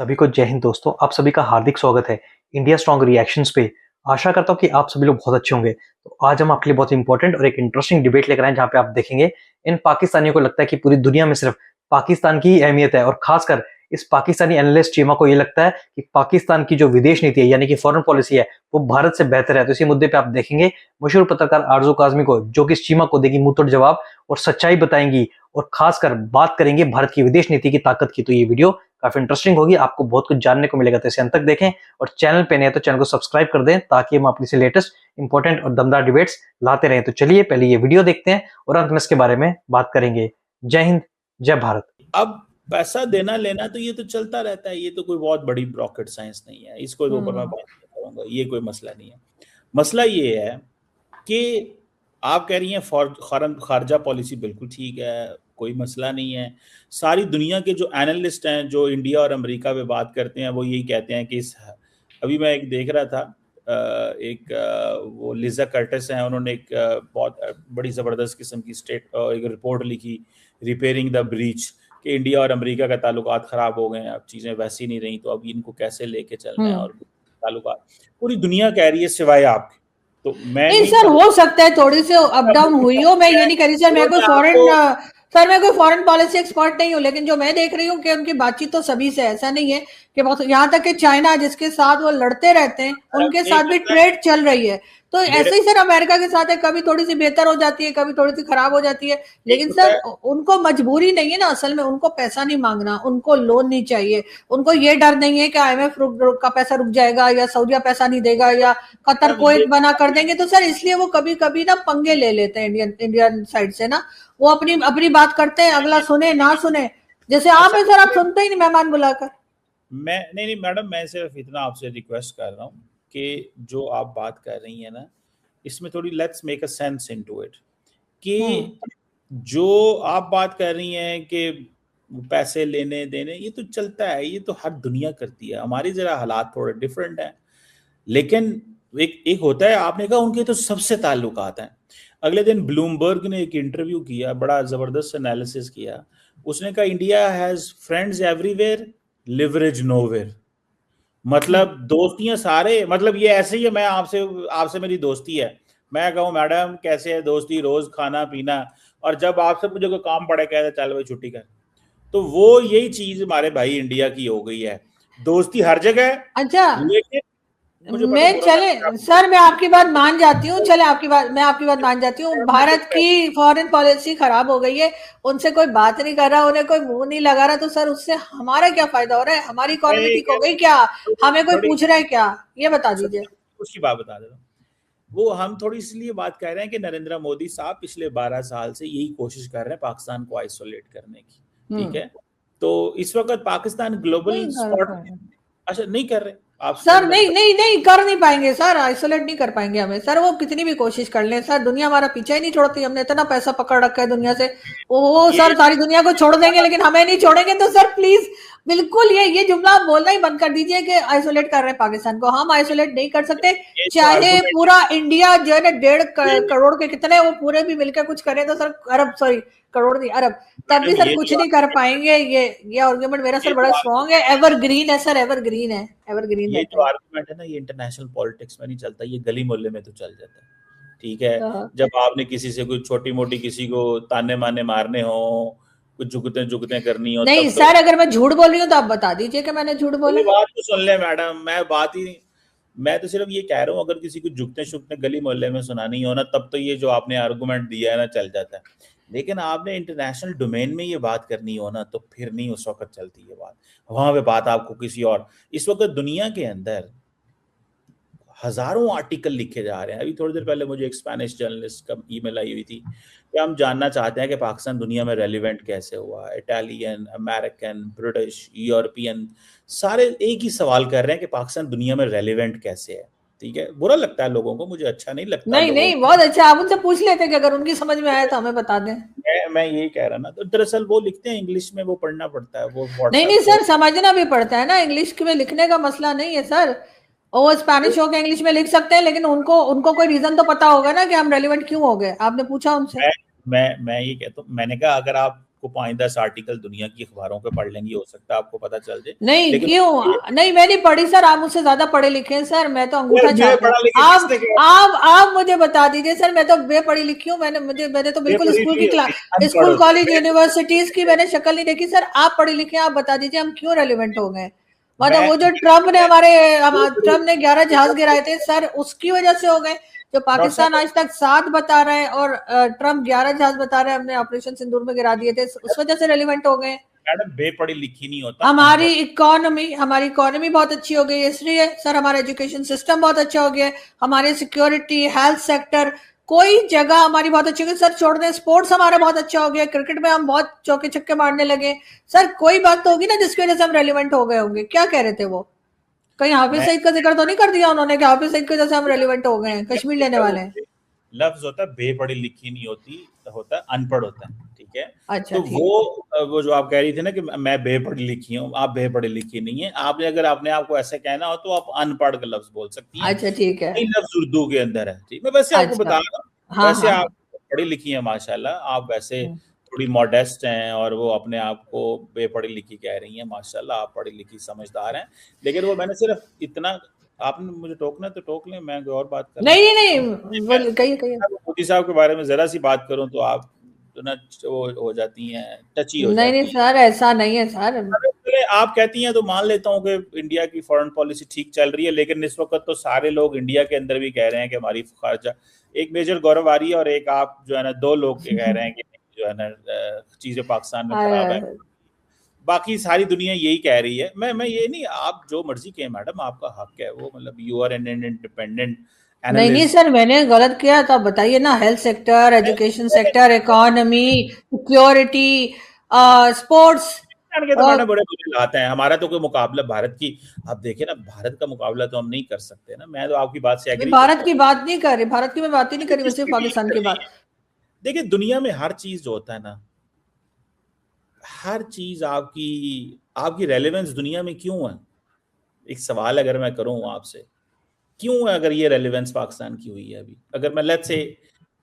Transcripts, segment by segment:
सभी को जय हिंद दोस्तों। आप सभी का हार्दिक स्वागत है इंडिया स्ट्रॉन्ग रिएक्शंस पे। आशा करता हूँ कि आप सभी लोग बहुत अच्छे होंगे। तो आज हम आपके लिए बहुत इंपॉर्टेंट और एक इंटरेस्टिंग डिबेट लेकर आए जहाँ पे आप देखेंगे इन पाकिस्तानियों को लगता है कि पूरी दुनिया में सिर्फ पाकिस्तान की ही अहमियत है, और खासकर इस पाकिस्तानी एनालिस्ट चीमा को ये लगता है कि पाकिस्तान की जो विदेश नीति है यानी कि फॉरेन पॉलिसी है वो भारत से बेहतर है। तो इसी मुद्दे पे आप देखेंगे मशहूर पत्रकार आरजू काजमी को, जो कि इस चीमा को देगी मुंहतोड़ जवाब और सच्चाई बताएंगी, और खासकर बात करेंगे भारत की विदेश नीति की ताकत की। तो ये वीडियो काफी इंटरेस्टिंग होगी, आपको बहुत कुछ जानने को मिलेगा। तो इसे अंत तक देखें और चैनल पे नए तो चैनल को सब्सक्राइब कर दें ताकि हम अपनी से लेटेस्ट इंपॉर्टेंट और दमदार डिबेट्स लाते रहें। तो चलिए पहले ये वीडियो देखते हैं और अंत में इसके बारे में बात करेंगे। जय हिंद, जय भारत। अब पैसा देना लेना तो ये तो चलता रहता है, ये तो कोई बहुत बड़ी रॉकेट साइंस नहीं है, इसको ऊपर मैं बात नहीं करूंगा, ये कोई मसला नहीं है। मसला ये है कि आप कह रही हैं खारजा पॉलिसी बिल्कुल ठीक है, कोई मसला नहीं है। सारी दुनिया के जो एनालिस्ट हैं जो इंडिया और अमेरिका पे बात करते हैं वो यही कहते हैं कि अभी मैं एक देख रहा था, वो लिजा कर्टिस हैं, उन्होंने एक बहुत बड़ी ज़बरदस्त किस्म की एक रिपोर्ट लिखी, रिपेयरिंग द ब्रीच, कि इंडिया और अमेरिका का ताल्लुकात ख़राब हो गए हैं, अब चीज़ें वैसी नहीं रही, तो अब इनको कैसे लेके चलना है। और ताल्लुकात पूरी दुनिया कह रही है सिवाय आपके। तो मैं नहीं सर, हो सकता है थोड़ी सी अप डाउन हुई हो, मैं ये नहीं कह रही सर, मैं कोई फॉरेन पॉलिसी एक्सपर्ट नहीं हूँ, लेकिन जो मैं देख रही हूँ कि उनकी बातचीत तो सभी से, ऐसा नहीं है कि बहुत, यहाँ तक कि चाइना जिसके साथ वो लड़ते रहते हैं उनके साथ भी ट्रेड चल रही है। तो ऐसे ही सर अमेरिका के साथ है, कभी थोड़ी सी बेहतर हो जाती है, कभी थोड़ी सी खराब हो जाती है, लेकिन सर उनको मजबूरी नहीं है ना, असल में उनको पैसा नहीं मांगना, उनको लोन नहीं चाहिए, उनको ये डर नहीं है कि IMF का पैसा रुक जाएगा या सऊदिया पैसा नहीं देगा या कतर कुवैत बना कर देंगे। तो सर इसलिए वो कभी कभी ना पंगे ले लेते हैं इंडियन साइड से ना, वो अपनी बात करते हैं, अगला सुने ना सुने। जैसे आप है सर, आप सुनते ही नहीं मेहमान बुलाकर। मैं नहीं मैडम, मैं सिर्फ इतना आपसे रिक्वेस्ट कर रहा हूँ कि जो आप बात कर रही हैं ना, इसमें थोड़ी let's make a sense into it, कि जो आप बात कर रही हैं कि पैसे लेने देने, ये तो चलता है, ये तो हर दुनिया करती है, हमारी जरा हालात थोड़े डिफरेंट हैं। लेकिन एक होता है, आपने कहा उनके तो सबसे ताल्लुकात हैं। अगले दिन ब्लूमबर्ग ने एक इंटरव्यू किया, बड़ा जबरदस्त एनालिसिस किया, उसने कहा India has friends everywhere, leverage nowhere. मतलब दोस्तियां सारे, मतलब ये ऐसे ही है, मैं आपसे मेरी दोस्ती है, मैं कहूँ मैडम कैसे है दोस्ती, रोज खाना पीना, और जब आपसे मुझे कोई काम पड़े कहते चल भाई छुट्टी कर, तो वो यही चीज हमारे भाई इंडिया की हो गई है, दोस्ती हर जगह। अच्छा, मैं चले सर, मैं आपकी बात मान जाती हूँ, चले मैं आपकी बात मान जाती हूँ, भारत की फॉरेन पॉलिसी खराब हो गई है, उनसे कोई बात नहीं कर रहा, उन्हें कोई मुंह नहीं लगा रहा, तो सर उससे हमारा क्या फायदा हो रहा है? हमारी इकोनॉमी ठीक हो गई क्या? हमें कोई पूछ रहा है क्या? ये बता दीजिए। उसकी बात बता दे रहा हूँ, वो हम थोड़ी इसलिए बात कर रहे हैं कि नरेंद्र मोदी साहब पिछले 12 साल से यही कोशिश कर रहे हैं पाकिस्तान को आइसोलेट करने की, ठीक है? तो इस वक्त पाकिस्तान ग्लोबल स्पॉट, अच्छा नहीं कर रहे आप सर? नहीं कर नहीं पाएंगे सर, आइसोलेट नहीं कर पाएंगे हमें सर, वो कितनी भी कोशिश कर लें सर, दुनिया हमारा पीछे ही नहीं छोड़ती, हमने इतना पैसा पकड़ रखा है दुनिया से, वो सर सारी दुनिया को छोड़ देंगे लेकिन हमें नहीं छोड़ेंगे। तो सर प्लीज बिल्कुल ये जुमला आप बोलना ही बंद कर दीजिए कि आइसोलेट कर रहे हैं पाकिस्तान को, हम आइसोलेट नहीं कर सकते, चाहे पूरा इंडिया जो है ना 1.5 करोड़ के कितने वो पूरे भी मिलकर कुछ करें तो सर, अरब, सॉरी करोड़ नहीं अरब, तब भी सर कुछ नहीं कर पाएंगे। ये आर्गुमेंट मेरा सर बड़ा स्ट्रॉन्ग है, एवरग्रीन है सर, एवरग्रीन है, एवरग्रीन। ये जो आर्गुमेंट है ना, ये इंटरनेशनल पॉलिटिक्स में नहीं चलता, ये गली मोहल्ले में तो चल जाता है, ठीक है? जब आपने किसी से कोई छोटी मोटी किसी को ताने माने मारने हो, कुछ जुगते करनी हो, नहीं सर तो, अगर मैं झूठ बोल रही हूँ तो आप बता दीजिए कि मैंने झूठ बोला। बात तो सुन ले मैडम, मैं तो सिर्फ ये कह रहा हूँ, अगर किसी को जुगते गली मोहल्ले में सुनानी हो ना, तब तो ये जो आपने आर्गुमेंट दिया है ना चल जाता है, लेकिन आपने इंटरनेशनल डोमेन में ये बात करनी हो ना, तो फिर नहीं उस वक्त चलती ये बात, वहां पे बात आपको किसी और। इस वक्त दुनिया के अंदर हजारों आर्टिकल लिखे जा रहे हैं। अभी थोड़ी देर पहले मुझे एक स्पेनिश जर्नलिस्ट का ईमेल आई हुई थी कि हम जानना चाहते हैं कि पाकिस्तान दुनिया में रेलिवेंट कैसे हुआ। इटालियन, अमेरिकन, ब्रिटिश, यूरोपियन सारे एक ही सवाल कर रहे हैं कि पाकिस्तान दुनिया में रेलिवेंट कैसे है, ठीक है? बुरा लगता है लोगों को, मुझे अच्छा नहीं लगता। नहीं बहुत अच्छा, आप उनसे पूछ लेते कि अगर उनकी समझ में आया तो हमें बता दें। मैं यही कह रहा ना, तो दरअसल वो लिखते हैं इंग्लिश में, वो पढ़ना पड़ता है, वो नहीं सर, समझना भी पड़ता है ना, इंग्लिश में लिखने का मसला नहीं है सर, वो स्पेनिश हो के इंग्लिश में लिख सकते हैं, लेकिन उनको कोई रीजन तो पता होगा ना कि हम रेलिवेंट क्यों हो गए, आपने पूछा उनसे। मैं ये कहता हूँ, मैंने कहा अगर आप आपको 5-10 आर्टिकल दुनिया की अखबारों पे पढ़ लेंगे, हो सकता है आपको पता चल जाए। नहीं लेकिन क्यों नहीं, मैं नहीं पढ़ी सर, आप मुझसे ज्यादा पढ़े लिखे हैं सर, मैं तो अंगूठा मैं छाप हूँ। पढ़ा लिखा आप किसने कहा? आप मुझे बता दीजिए सर, मैं तो बेपढ़ी लिखी हूँ, मैंने तो बिल्कुल बेपढ़ी स्कूल नहीं की होती, अनपढ़ स्कूल होती कॉलेज है। यूनिवर्सिटीज की मैंने शक्ल नहीं देखी सर, आप पढ़े लिखे हैं, आप बता दीजिए हम क्यों रेलिवेंट हो गए। मतलब मैं वो जो ट्रम्प ने 11 जहाज गिराए थे सर, उसकी वजह से हो गए। जो पाकिस्तान डॉक्टर आज तक 7 बता रहा है और ट्रम्प 11 जहाज बता रहे हैं हमने ऑपरेशन सिंदूर में गिरा दिए थे, उस वजह से रेलिवेंट हो गए। मैडम बेपढ़ी लिखी नहीं होता, हमारी अनपढ़। इकोनॉमी बहुत अच्छी हो गई है, इसलिए सर हमारा एजुकेशन सिस्टम बहुत अच्छा हो गया है, हमारे सिक्योरिटी, हेल्थ सेक्टर, कोई जगह हमारी बहुत अच्छी हो गई सर। छोड़ दें, स्पोर्ट्स हमारा बहुत अच्छा हो गया, क्रिकेट में हम बहुत चौके छक्के मारने लगे। सर कोई बात तो होगी ना जिसकी वजह से हम रेलिवेंट हो गए होंगे। क्या कह रहे थे वो? कहीं हाफिज मैं सईद का जिक्र तो नहीं कर दिया उन्होंने कि हाफिज सईद की वजह से हम रेलिवेंट हो गए हैं, कश्मीर लेने वाले हैं? लफ्ज होता है बेपढ़ी लिखी नहीं होती, होता है अनपढ़ होता है, ठीक है। अच्छा तो ठीक है। वो जो आप कह रही थी ना कि मैं बेपढ़ी लिखी हूँ, आप बेपढ़ी लिखी नहीं है। आपने अगर अपने आप को ऐसे कहना हो तो आप अनपढ़ का लफ्ज बोल सकती हैं। अच्छा ठीक है। यही लफ्ज उर्दू के अंदर है, ठीक। मैं वैसे आपको अच्छा बता रहा हूँ, हाँ वैसे हाँ आप हाँ। पढ़ी लिखी हैं माशाल्लाह, आप वैसे हम्म। थोड़ी मॉडेस्ट हैं और वो अपने आप को बेपढ़ी लिखी कह रही हैं। माशाल्लाह आप पढ़ी लिखी समझदार हैं। लेकिन वो मैंने सिर्फ इतना, आपने मुझे टोकना है तो टोक लें, मैं कोई और बात कर रहा हूँ। नहीं नहीं नहीं, बोलिए, कहिए कहिए। मोदी साहब के बारे में जरा सी बात करूं तो आप तो ना वो हो जाती हैं, टची हो नहीं नहीं जाती हैं। सर, ऐसा नहीं है सर। अरे चले, आप कहती हैं तो मान लेता हूँ कि इंडिया की फॉरेन पॉलिसी ठीक चल रही है, लेकिन इस वक्त तो सारे लोग इंडिया के अंदर भी कह रहे हैं कि हमारी खारजा, एक मेजर गौरव आ रही है और एक आप जो है ना, दो लोग कह रहे हैं कि जो है ना चीजें पाकिस्तान में खराब है। बाकी सारी दुनिया यही कह रही है। मैं ये नहीं, आप जो मर्जी कहें मैडम, आपका हक है वो, मतलब यू आर एन इंडिपेंडेंट नहीं नहीं एनालिस्ट। सर, मैंने गलत किया तो आप बताइए ना। Health sector, education sector, economy, security, sports. के तो मैंने बड़े बुरे लाते हैं। हमारा तो कोई मुकाबला भारत की, आप देखिए ना, भारत का मुकाबला तो हम नहीं कर सकते ना। मैं तो आपकी बात से एग्री भारत करता की हूँ। बात नहीं कर रही, भारत की मैं बात ही नहीं कर रही, मैं सिर्फ किसकी डील पाकिस्तान कर की रही बात। है? देखिए दुनिया में हर चीज जो होता है ना, हर चीज आपकी आपकी रेलेवेंस दुनिया में क्यों है? एक सवाल अगर मैं करूं आपसे, क्यों है अगर ये रेलेवेंस पाकिस्तान की हुई है अभी? अगर मैं लेट्स से,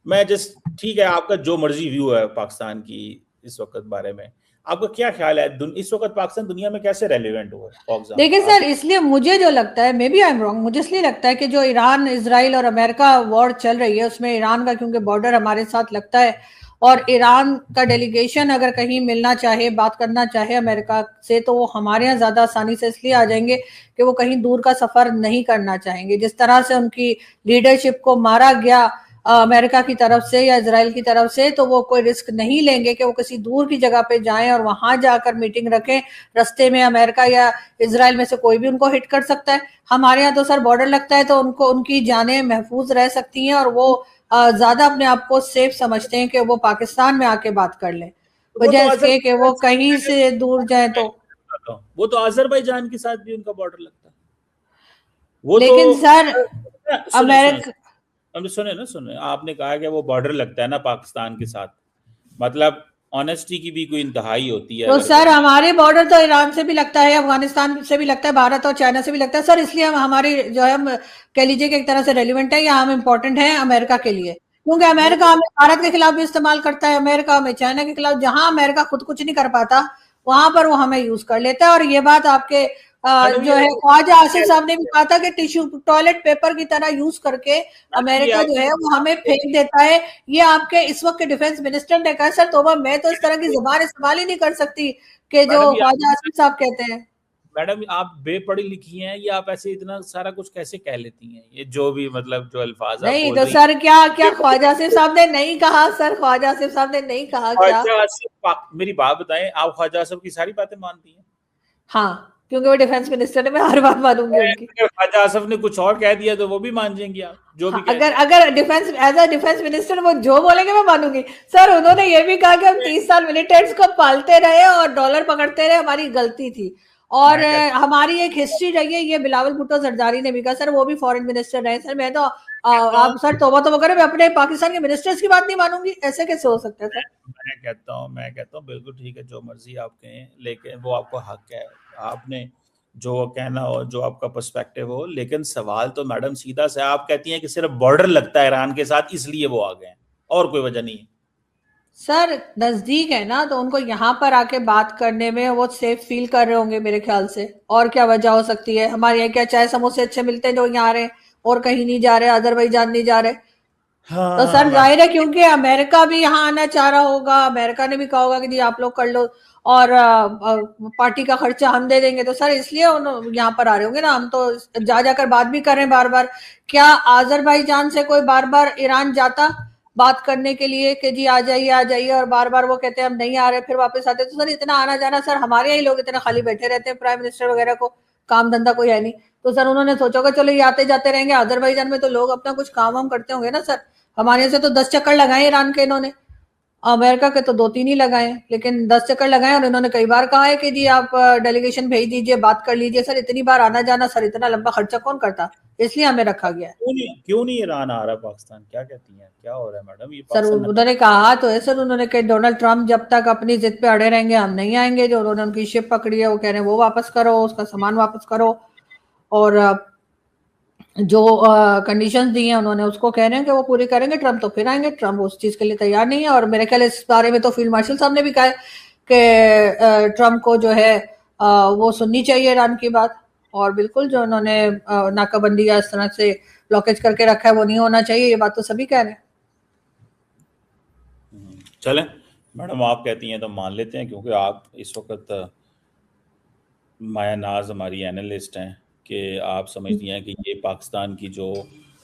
मैं जस्ट, ठीक है आपका जो मर्जी व्यू है पाकिस्तान की इस वक्त बारे में, आपका क्या ख्याल है इस वक्त पाकिस्तान दुनिया में कैसे रेलिवेंट हुआ है? फॉर देखिए एग्जांपल सर, आप इसलिए मुझे जो लगता है, maybe I am wrong, मुझे इसलिए लगता है कि जो ईरान, इजराइल और अमेरिका वॉर चल रही है, उसमें ईरान का क्योंकि बॉर्डर हमारे साथ लगता है, और ईरान का डेलीगेशन अगर कहीं मिलना चाहे, बात करना चाहे अमेरिका से, तो वो हमारे यहाँ ज्यादा आसानी से इसलिए आ जाएंगे कि वो कहीं दूर का सफर नहीं करना चाहेंगे। जिस तरह से उनकी लीडरशिप को मारा गया अमेरिका की तरफ से या इजराइल की तरफ से, तो वो कोई रिस्क नहीं लेंगे कि वो किसी दूर की जगह पे जाएं और वहां जाकर मीटिंग रखें। रास्ते में अमेरिका या इजराइल में से कोई भी उनको हिट कर सकता है। हमारे यहाँ तो सर बॉर्डर लगता है, तो उनको उनकी जानें महफूज रह सकती हैं, और वो ज्यादा अपने आप को सेफ समझते हैं कि वो पाकिस्तान में आके बात कर लें, वो तो बजाय इसके कि वो कहीं से दूर जाए। तो वो तो अजरबैजान के साथ भी उनका बॉर्डर लगता है। वो लेकिन तो सर सुने सुने अमेरिका, हम सुने ना, सुने, आपने कहा कि वो बॉर्डर लगता है ना पाकिस्तान के साथ, मतलब ऑनेस्टी की भी कोई इंतहाई होती है तो अगर सर कोई। हमारे बॉर्डर तो ईरान से भी लगता है, अफगानिस्तान से भी लगता है, भारत और चाइना से भी लगता है सर। इसलिए हम हमारी जो है, हम कह लीजिए कि एक तरह से रेलिवेंट है या हम इम्पोर्टेंट है अमेरिका के लिए, क्योंकि वो अमेरिका हमें भारत के खिलाफ भी इस्तेमाल करता है, अमेरिका हमें चाइना के खिलाफ, जहां अमेरिका खुद कुछ नहीं कर पाता वहां पर वो हमें यूज कर लेता है। और ये बात आपके मैडम जो ये है ख्वाजा आसिफ साहब ने भी कहा था कि टिश्यू टॉयलेट पेपर की तरह यूज करके मैडम ये अमेरिका जो है वो हमें फेंक देता है। ये आपके इस वक्त के डिफेंस मिनिस्टर ने कहा। सर तोबा, मैं तो इस तरह की जुबान इस्तेमाल ही नहीं कर सकती कि जो मैडम ये ख्वाजा आसिफ साहब कहते हैं। मैडम आप बेपढ़ी लिखी हैं, ये आप ऐसे इतना सारा कुछ कैसे कह लेती हैं? ये जो भी मतलब जो अल्फाज आप नहीं बोल तो रही सर, क्या क्या हैं, ख्वाजा आसिफ साहब ने नहीं कहा? सर ख्वाजा आसिफ साहब ने नहीं कहा क्या? ख्वाजा आसिफ, मेरी बात बताएं, आप ख्वाजा आसिफ की सारी बातें मानती हैं? हाँ, क्योंकि वो डिफेंस मिनिस्टर है, मैं हर बात मानूंगी उनकी। अगर ख्वाजा आसिफ ने कुछ और कह दिया तो वो भी मान जाएंगी आप, जो भी हाँ, कह अगर दें? अगर defence as a defence minister वो जो बोलेंगे मैं मानूंगी। सर उन्होंने ये भी कहा कि हम 30 साल मिलिटेंट्स को पालते रहे और डॉलर पकड़ते रहे, हमारी गलती थी। और मैं कहता हमारी एक हिस्ट्री रही है, ये बिलावल भुट्टो जरदारी ने भी कहा। सर वो भी फॉरेन मिनिस्टर रहे। सर मैं तो हूं आप सर तौबा तौबा करें, मैं अपने पाकिस्तान के मिनिस्टर्स की बात नहीं मानूंगी, ऐसे कैसे हो सकता है सर? मैं कहता हूँ बिल्कुल ठीक है, जो मर्जी आप कहें, लेकिन वो आपको हक है, आपने जो कहना हो, जो आपका पर्सपेक्टिव हो। लेकिन सवाल तो मैडम सीधा से, आप कहती हैं कि सिर्फ बॉर्डर लगता है ईरान के साथ इसलिए वो आ गए हैं, और कोई वजह नहीं है। सर नजदीक है ना, तो उनको यहाँ पर आके बात करने में वो सेफ फील कर रहे होंगे मेरे ख्याल से। और क्या वजह हो सकती है? हमारे यहाँ क्या चाय समोसे अच्छे मिलते हैं जो यहाँ आ रहे हैं, और कहीं नहीं जा रहे, अजरबैजान नहीं जा रहे? तो हाँ सर जाहिर है, क्योंकि अमेरिका भी यहाँ आना चाह रहा होगा, अमेरिका ने भी कहा होगा कि जी आप लोग कर लो, और पार्टी का खर्चा हम दे देंगे, तो सर इसलिए यहाँ पर आ रहे होंगे ना। हम तो जा जाकर बात भी कर रहे हैं बार बार। क्या अजरबैजान से कोई बार बार ईरान जाता बात करने के लिए कि जी आ जाइए, और बार बार वो कहते हैं हम नहीं आ रहे, फिर वापस आते? तो सर इतना आना जाना, सर हमारे यहाँ लोग इतना खाली बैठे रहते हैं, प्राइम मिनिस्टर वगैरह को काम धंधा कोई है नहीं, तो सर उन्होंने सोचा होगा चलो ये आते जाते रहेंगे। अजरबैजान में तो लोग अपना कुछ काम वाम करते होंगे ना सर। हमारे से तो 10 चक्कर लगाए ईरान के इन्होंने, अमेरिका के तो 2-3 ही लगाए, लेकिन 10 चक्कर लगाए। और इन्होंने कई बार कहा है कि जी आप डेलीगेशन भेज दीजिए, बात कर लीजिए। सर इतनी बार आना जाना, सर इतना लंबा खर्चा कौन करता? इसलिए हमें रखा गया है। क्यों नहीं ईरान आ रहा पाकिस्तान? क्या कहती हैं, क्या हो रहा है मैडम? ये सर पाकिस्तान उन्होंने कहा तो है सर, उन्होंने कि डोनाल्ड ट्रंप जब तक अपनी जिद पे अड़े रहेंगे हम नहीं आएंगे। जो उन्होंने उनकी शिप पकड़ी है वो कह रहे हैं वो वापस करो, उसका सामान वापस करो, और जो कंडीशंस दी हैं उन्होंने उसको कह रहे हैं कि वो पूरी करेंगे। ट्रंप तो फिर आएंगे, ट्रंप उस चीज के लिए तैयार नहीं है। और मेरे ख्याल इस बारे में तो फील्ड मार्शल साहब ने भी कहा है कि ट्रंप को जो है वो सुननी चाहिए ईरान की बात। और बिल्कुल जो उन्होंने नाकाबंदी या इस तरह से ब्लॉकेज करके रखा है वो नहीं होना चाहिए, ये बात तो सभी कह रहे हैं। चलें मैडम, आप कहती हैं तो मान लेते हैं, क्योंकि आप इस वक्त माया नाज हमारी एनालिस्ट हैं, कि आप समझती हैं कि ये पाकिस्तान की जो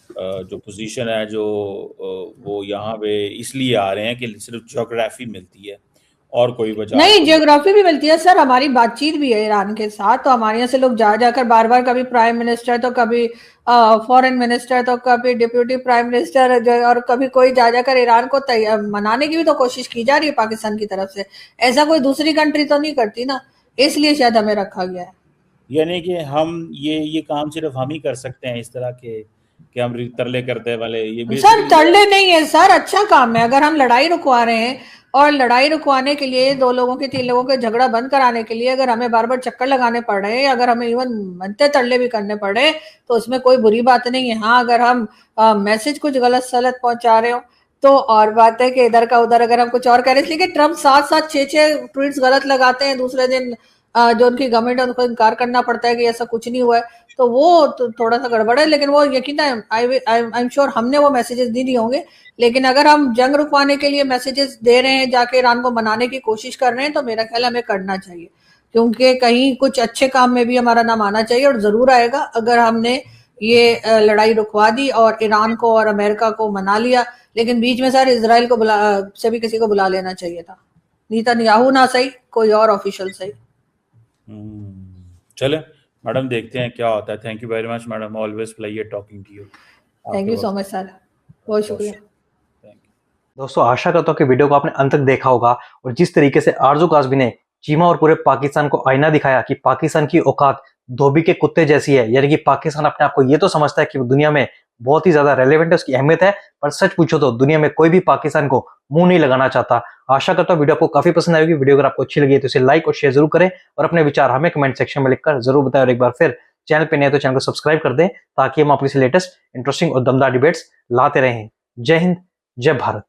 पोजीशन है, जो वो यहाँ पे इसलिए आ रहे हैं कि सिर्फ ज्योग्राफी मिलती है और कोई वजह नहीं, जियोग्राफी भी मिलती है सर, हमारी बातचीत भी है ईरान के साथ। तो हमारे यहाँ से लोग जा जाकर बार बार, कभी प्राइम मिनिस्टर तो कभी फॉरेन मिनिस्टर तो कभी डिप्यूटी प्राइम मिनिस्टर, और कभी कोई जा जाकर ईरान को मनाने की भी तो कोशिश की जा रही है पाकिस्तान की तरफ से। ऐसा कोई दूसरी कंट्री तो नहीं करती ना, इसलिए शायद हमें रखा गया है। यानी कि हम ये काम सिर्फ हम ही कर सकते हैं इस तरह के, कि हम तरले करते वाले? ये सर तरले नहीं है सर, अच्छा काम है। अगर हम लड़ाई रुकवा रहे हैं, और लड़ाई रुकवाने के लिए 2 लोगों के 3 लोगों के झगड़ा बंद कराने के लिए अगर हमें बार बार चक्कर लगाने पड़ रहे हैं, या अगर हमें इवन मनते तरले भी करने पड़े, तो उसमें कोई बुरी बात नहीं है। हाँ, अगर हम मैसेज कुछ गलत सलत पहुंचा रहे हो तो और बात है कि इधर का उधर अगर हम कुछ और कह रहे हैं। इसलिए कि ट्रंप 7-7 6-6 ट्वीट्स गलत लगाते हैं, दूसरे दिन जो उनकी गवर्नमेंट है उनको इनकार करना पड़ता है कि ऐसा कुछ नहीं हुआ है, तो वो तो थोड़ा सा गड़बड़ है। लेकिन वो यकीनन आई एम श्योर हमने वो मैसेजेस नहीं दिए होंगे। लेकिन अगर हम जंग रुकवाने के लिए मैसेजेस दे रहे हैं, जाके ईरान को मनाने की कोशिश कर रहे हैं, तो मेरा ख्याल हमें करना चाहिए, क्योंकि कहीं कुछ अच्छे काम में भी हमारा नाम आना चाहिए। और जरूर आएगा अगर हमने ये लड़ाई रुकवा दी और ईरान को और अमेरिका को मना लिया। लेकिन बीच में सर इसराइल को से भी किसी को बुला लेना चाहिए था, नेतन्याहू ना सही, कोई और ऑफिशियल सही। चले मैडम, देखते हैं क्या होता है। Thank you very much madam, always pleasure talking to you. Thank you so much sir, बहुत शुक्रिया। दोस्तों आशा करता हूँ कि वीडियो को आपने अंत तक देखा होगा, और जिस तरीके से आरजू काज़मी ने चीमा और पूरे पाकिस्तान को आईना दिखाया कि पाकिस्तान की औकात धोबी के कुत्ते जैसी है, यानी कि पाकिस्तान अपने आप को ये तो समझता है कि दुनिया में बहुत ही ज्यादा रेलेवेंट है, उसकी अहमियत है, पर सच पूछो तो दुनिया में कोई भी पाकिस्तान को मुंह नहीं लगाना चाहता। आशा करता हूँ वीडियो आपको काफी पसंद आएगी। वीडियो अगर आपको अच्छी लगी है तो इसे लाइक और शेयर जरूर करें, और अपने विचार हमें कमेंट सेक्शन में लिखकर जरूर बताएं। और एक बार फिर चैनल पे नए तो चैनल को सब्सक्राइब कर दें, ताकि हम आपके लेटेस्ट इंटरेस्टिंग और दमदार डिबेट्स लाते रहें। जय हिंद, जय भारत।